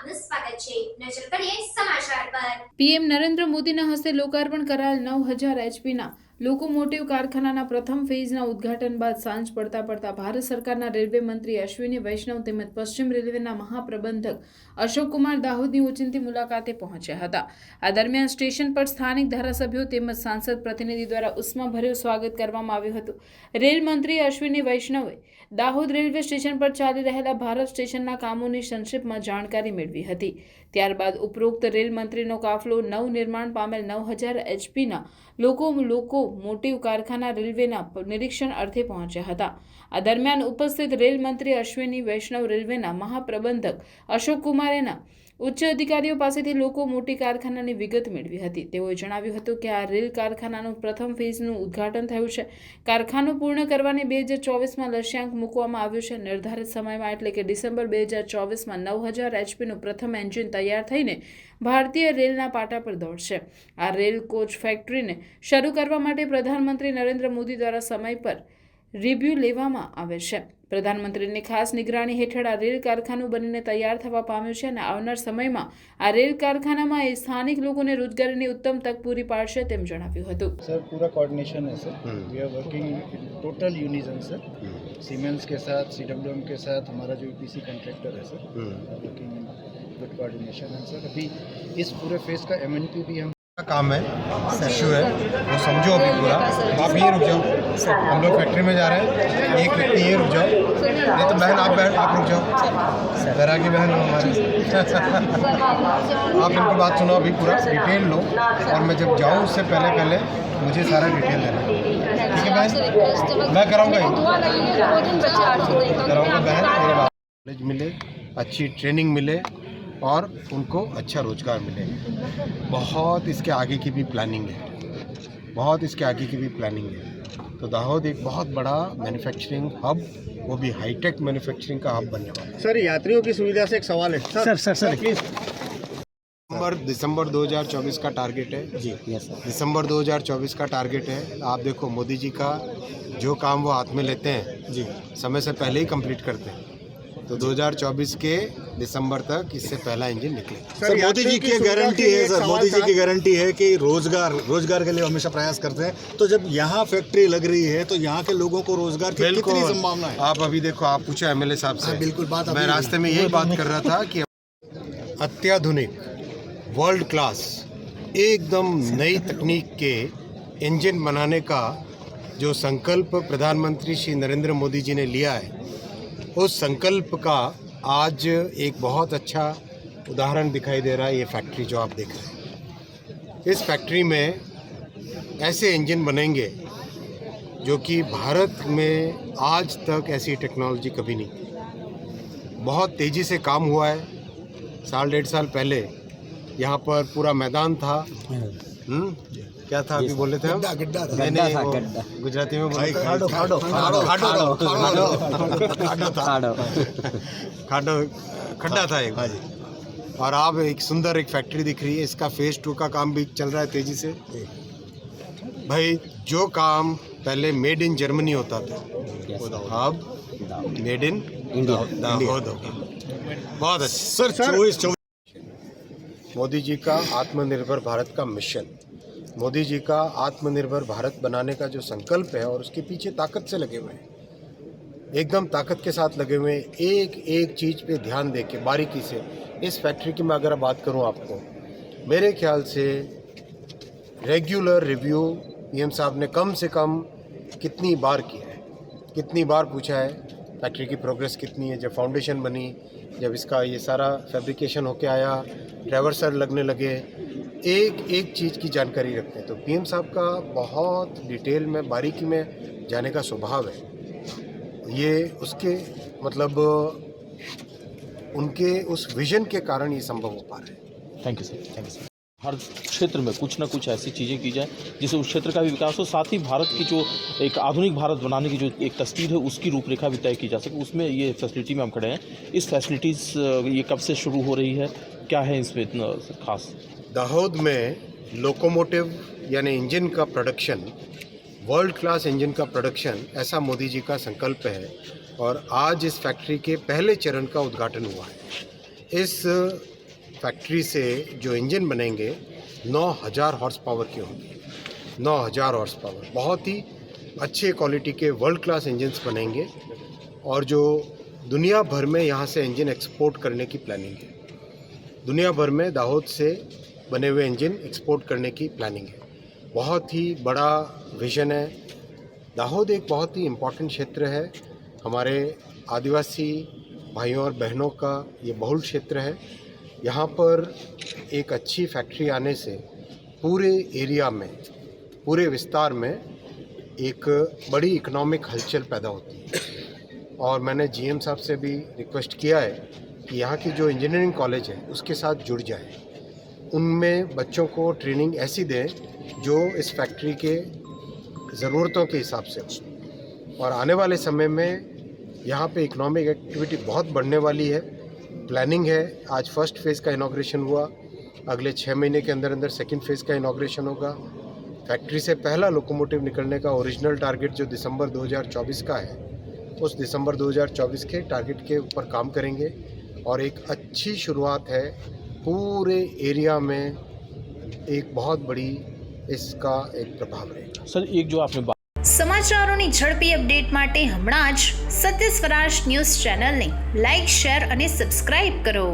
આપનું સ્વાગત છે. નજર કરીએ સમાચાર પર. પીએમ નરેન્દ્ર મોદીના હસ્તે લોકાર્પણ કરાયેલ 9000 એચપીના લોકોમોટિવ કારખાનાના પ્રથમ ફેઝના ઉદ્ઘાટન બાદ સાંજ પડતા પડતા ભારત સરકારના રેલવે મંત્રી અશ્વિની વૈષ્ણવ તેમજ પશ્ચિમ રેલવેના મહાપ્રબંધક અશોક કુમાર દાહોદની ઓચિંતી મુલાકાતે પહોંચ્યા હતા. આ દરમિયાન સ્ટેશન પર સ્થાનિક ધારાસભ્યો તેમજ સાંસદ પ્રતિનિધિ દ્વારા ઉષ્માભર્યું સ્વાગત કરવામાં આવ્યું હતું. રેલ મંત્રી અશ્વિની વૈષ્ણવે દાહોદ રેલવે સ્ટેશન પર ચાલી રહેલા ભારત સ્ટેશનના કામોની સંક્ષિપ્તમાં જાણકારી મેળવી હતી. ત્યારબાદ ઉપરોક્ત રેલ મંત્રીનો કાફલો નવનિર્માણ પામેલ 9000 એચપીના લોકોમોટિવ કારખાના રેલવેના નિરીક્ષણ અર્થે પહોંચ્યા હતા. આ દરમિયાન ઉપસ્થિત રેલ મંત્રી અશ્વિની વૈષ્ણવ રેલવેના મહાપ્રબંધક અશોક કુમારેના ઉચ્ચ અધિકારીઓ પાસેથી લોકોમોટિવ કારખાનાની વિગત મેળવી હતી. તેઓએ જણાવ્યું હતું કે આ રેલ કારખાનાનું પ્રથમ ફેઝનું ઉદ્ઘાટન થયું છે. કારખાનું પૂર્ણ કરવાની 2024માં લક્ષ્યાંક મૂકવામાં આવ્યું છે. નિર્ધારિત સમયમાં એટલે કે ડિસેમ્બર 2024માં 9000 એચપીનું પ્રથમ એન્જિન તૈયાર થઈને ભારતીય રેલના પાટા પર દોડશે. આ રેલ કોચ ફેક્ટરીને શરૂ કરવા માટે પ્રધાનમંત્રી નરેન્દ્ર મોદી દ્વારા સમય પર રિવ્યૂ લેવામાં આવે છે. પ્રધાનમંત્રીની ખાસ નિગરાણી હેઠળ આ રેલ કારખાનું બનીને તૈયાર થવા પામ્યું છે અને આવનાર સમયમાં આ રેલ કારખાનામાં સ્થાનિક લોકોને રોજગારીની ઉત્તમ તક પૂરી પાડશે તેમ જણાવ્યું હતું. सर पूरा कोऑर्डिनेशन है sir. We are working total unison sir. Siemens के साथ सीडब्ल्यूएम के साथ हमारा जो ईपीसी कॉन्ट्रैक्टर है sir, working in good coordination है सर. अभी इस पूरे फेज का एमएनपी भी हम काम है, इशू है, वो समझो अभी पूरा. आप ये रुक जाओ, हम लोग फैक्ट्री में जा रहे हैं. एक व्यक्ति ये रुक जाओ, नहीं तो बहन आप रुक जाओ. बैरागी बहन हो हमारे. आप इनकी बात सुनो अभी पूरा डिटेल लो, और मैं जब जाऊँ उससे पहले मुझे सारा डिटेल देना. ठीक है बहन, मैं कराऊँगा बहन. नॉलेज मिले, अच्छी ट्रेनिंग मिले और उनको अच्छा रोजगार मिले. बहुत इसके आगे की भी प्लानिंग है, बहुत इसके आगे की भी प्लानिंग है. तो दाहोद एक बहुत बड़ा मैन्युफैक्चरिंग हब, वो भी हाईटेक मैन्युफैक्चरिंग का हब बनने वाला है. सर यात्रियों की सुविधा से एक सवाल है सर प्लीज. दिसंबर 2024 का टारगेट है जी. यस सर, दिसंबर 2024 का टारगेट है. आप देखो मोदी जी का जो काम वो हाथ में लेते हैं जी, समय से पहले ही कंप्लीट करते हैं. तो 2024 के दिसंबर तक इससे पहला इंजन निकले. सर मोदी जी की गारंटी है, सर मोदी जी की गारंटी है कि रोजगार के लिए हमेशा प्रयास करते हैं. तो जब यहाँ फैक्ट्री लग रही है तो यहाँ के लोगों को रोजगार की कितनी संभावना है? आप अभी देखो, आप पूछो एमएलए साहब से. बिल्कुल बात मैं रास्ते में यही बात कर रहा था कि अत्याधुनिक वर्ल्ड क्लास एकदम नई तकनीक के इंजन बनाने का जो संकल्प प्रधानमंत्री श्री नरेंद्र मोदी जी ने लिया है, उस संकल्प का आज एक बहुत अच्छा उदाहरण दिखाई दे रहा है. ये फैक्ट्री जो आप देख रहे हैं, इस फैक्ट्री में ऐसे इंजन बनेंगे जो कि भारत में आज तक ऐसी टेक्नोलॉजी कभी नहीं थी. बहुत तेज़ी से काम हुआ है. 1.5 साल पहले यहाँ पर पूरा मैदान था. क्या था अभी बोले थे हम? गड्ढा गुजराती में बोले खड्डा था एक. और अब एक सुंदर एक फैक्ट्री दिख रही है. इसका फेज 2 का काम भी चल रहा है तेजी से. भाई जो काम पहले मेड इन जर्मनी होता था, अब मेड इन दाहोद होगा. बहुत अच्छा सर 24 मोदी जी का आत्मनिर्भर भारत का मिशन, मोदी जी का आत्मनिर्भर भारत बनाने का जो संकल्प है, और उसके पीछे ताकत से लगे हुए हैं, एकदम ताकत के साथ लगे हुए हैं. एक एक चीज़ पे ध्यान दे के बारीकी से. इस फैक्ट्री की मैं अगर बात करूं आपको, मेरे ख्याल से रेगुलर रिव्यू पीएम साहब ने कम से कम कितनी बार किया है, कितनी बार पूछा है फैक्ट्री की प्रोग्रेस कितनी है. जब फाउंडेशन बनी, जब इसका ये सारा फैब्रिकेशन होके आया, ट्रैवर्सर लगने लगे, एक एक चीज़ की जानकारी रखते हैं. तो पीएम साहब का बहुत डिटेल में बारीकी में जाने का स्वभाव है. ये उसके मतलब उनके उस विजन के कारण ये संभव हो पा रहा है. Thank you sir. हर क्षेत्र में कुछ ना कुछ ऐसी चीज़ें की जाए जिससे उस क्षेत्र का भी विकास हो, साथ ही भारत की जो एक आधुनिक भारत बनाने की जो एक तस्वीर है उसकी रूपरेखा भी तय की जा सके. उसमें ये फैसिलिटी में हम खड़े हैं. इस फैसिलिटीज़ ये कब से शुरू हो रही है, क्या है इसमें इतना खास? दाहोद में लोकोमोटिव यानी इंजन का प्रोडक्शन, वर्ल्ड क्लास इंजन का प्रोडक्शन, ऐसा मोदी जी का संकल्प है. और आज इस फैक्ट्री के पहले चरण का उद्घाटन हुआ है. इस फैक्ट्री से जो इंजन बनेंगे 9000 हॉर्स पावर के होंगे। 9000 हॉर्स पावर, बहुत ही अच्छे क्वालिटी के वर्ल्ड क्लास इंजन्स बनेंगे और जो दुनिया भर में यहाँ से इंजन एक्सपोर्ट करने की प्लानिंग है। दुनिया भर में दाहोद से बने हुए इंजन एक्सपोर्ट करने की प्लानिंग है। बहुत ही बड़ा विजन है। दाहोद एक बहुत ही इम्पोर्टेंट क्षेत्र है, हमारे आदिवासी भाइयों और बहनों का ये बहुल क्षेत्र है। यहाँ पर एक अच्छी फैक्ट्री आने से पूरे एरिया में, पूरे विस्तार में एक बड़ी इकोनॉमिक हलचल पैदा होती है। और मैंने जीएम साहब से भी रिक्वेस्ट किया है कि यहाँ की जो इंजीनियरिंग कॉलेज है उसके साथ जुड़ जाए, उनमें बच्चों को ट्रेनिंग ऐसी दें जो इस फैक्ट्री के ज़रूरतों के हिसाब से हो। और आने वाले समय में यहाँ पे इकोनॉमिक एक्टिविटी बहुत बढ़ने वाली है। प्लानिंग है, आज फर्स्ट फेज़ का इनॉग्रेशन हुआ, अगले 6 महीने के अंदर अंदर सेकंड फेज़ का इनॉग्रेशन होगा। फैक्ट्री से पहला लोकोमोटिव निकलने का ओरिजिनल टारगेट जो दिसंबर 2024 का है, उस दिसंबर 2024 के टारगेट के ऊपर काम करेंगे और एक अच्छी शुरुआत है। पूरे एरिया में एक बहुत बड़ी इसका एक प्रभाव रहेगा। सर, एक जो आपने સમાચારોની ઝડપી અપડેટ માટે હમણાં જ સત્ય સ્વરાજ ન્યૂઝ ચેનલને લાઇક, શેર અને સબસ્ક્રાઇબ કરો।